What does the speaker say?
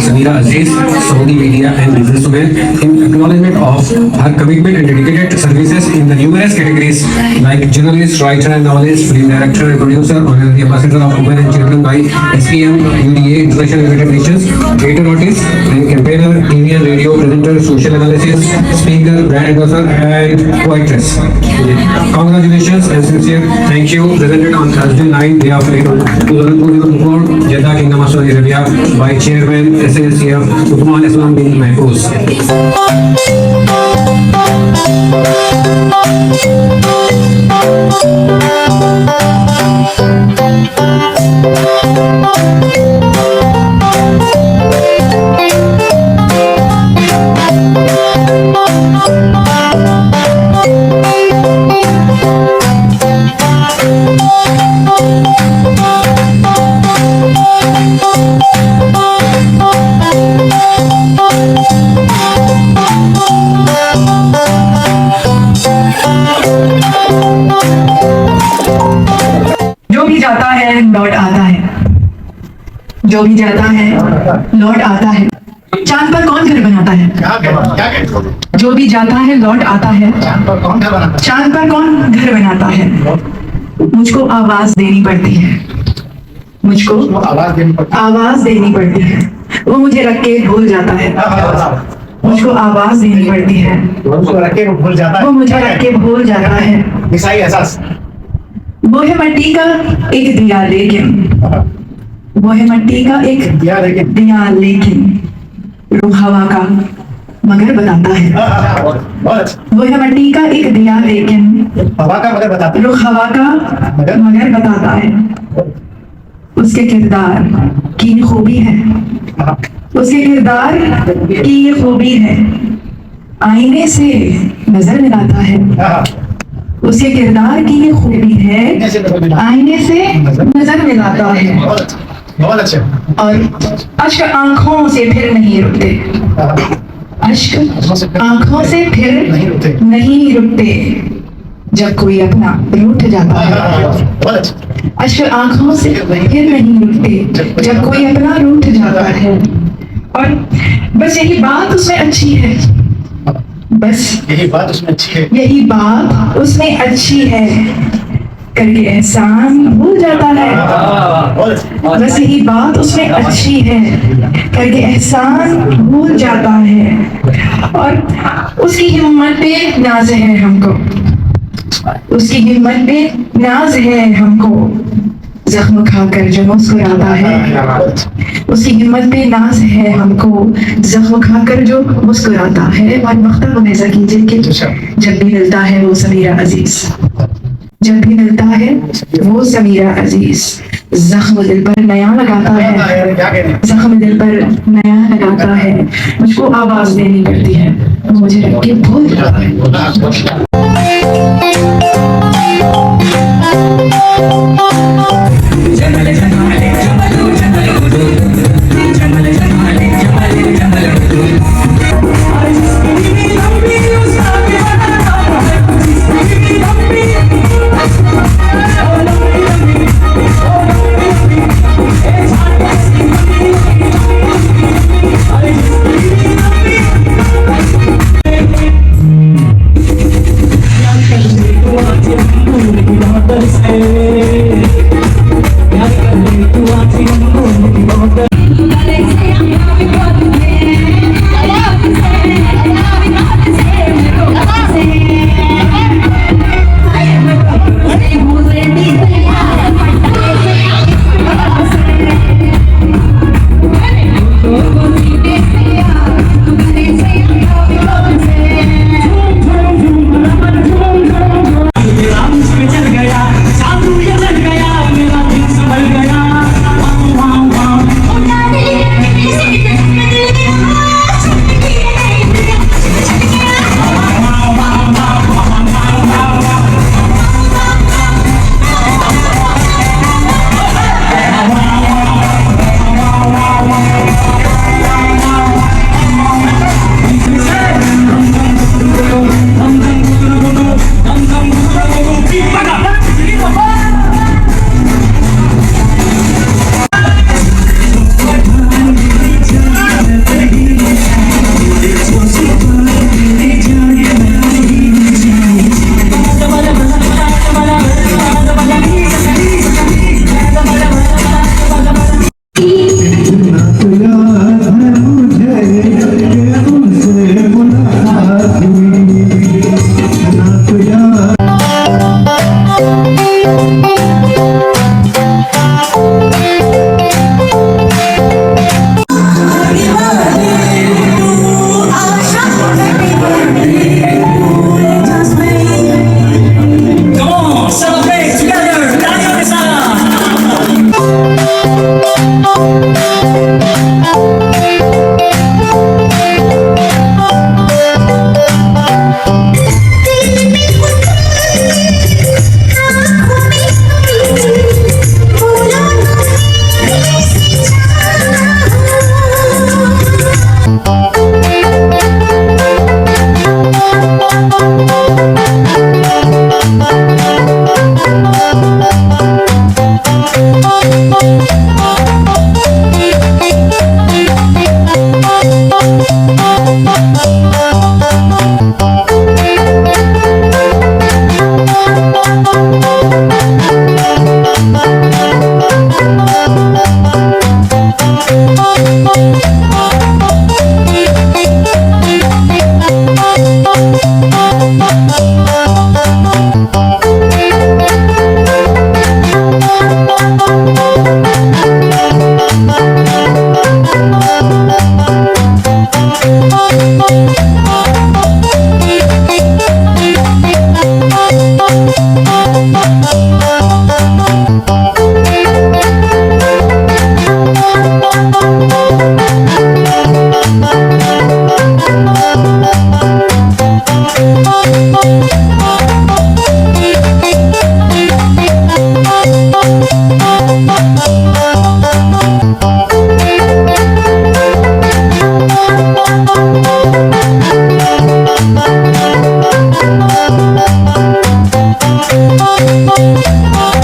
Samira Aziz, Saudi Media and Businesswoman, in acknowledgement of her commitment and dedicated services in the numerous categories like journalist, writer and novelist, film director and producer, honorary ambassador of Women and Children by SPM, UDA, International United Nations, theatre artist and campaigner, TV and radio presenter, social analysis, speaker, brand endorser and co-actress. Congratulations and sincere thank you. Presented on Thursday 9, day of April 2024, Jeddah, Kingdom of Saudi Arabia by Chairman SACF Uthman Islam bin Mahfouz. जो भी जाता है लौट आता है, जो भी जाता है लौट आता है। चांद पर कौन घर बनाता है? जो भी जाता है लौट आता है। चांद पर कौन घर बनाता है? मुझको आवाज देनी पड़ती है, मुझको आवाज देनी पड़ती है। वो मुझे रख के भूल जाता है, मुझको आवाज देनी पड़ती है। वो मुझे रख के भूल जाता है। वो है मिट्टी का एक दिया लेकिन, वो है मिट्टी का एक दिया लेकिन रुख हवा का मगर बताता है। वो है मिट्टी का एक दिया लेकिन रुख हवा का मगर बताता है। उसके किरदार की ये खूबी है, उसके किरदार की ये खूबी है, आईने से नजर मिलाता है। उसके किरदार की ये खूबी है, आईने से नजर मिलाता है। और अश्क आंखों से फिर नहीं रुकते, अश्क आंखों से फिर नहीं रुकते जब कोई अपना रूठ जाता है। अश्क आंखों से फिर नहीं रुकते जब कोई अपना रूठ जाता है। और बस यही बात उसमें अच्छी है, बस यही बात उसमें अच्छी है, यही बात उसमें अच्छी है, करके एहसान भूल जाता है। बस यही बात उसमें अच्छी है, करके एहसान भूल जाता है। और उसकी हिम्मत पे नाज है हमको, उसकी हिम्मत पे नाज है हमको, जख्म खाकर जो मुस्कुराता है। उसकी हिम्मत पे नाज है हमको, जख्म खाकर जो मुस्कुराता है। और मख्ता को ऐसा कीजिए कि जब भी मिलता है वो समीरा अजीज, जब भी मिलता है वो समीरा अजीज, जख्म दिल पर नया लगाता है, जख्म दिल पर नया लगाता है। मुझको आवाज देनी पड़ती है, वो मुझे रख के भूल जाता है। है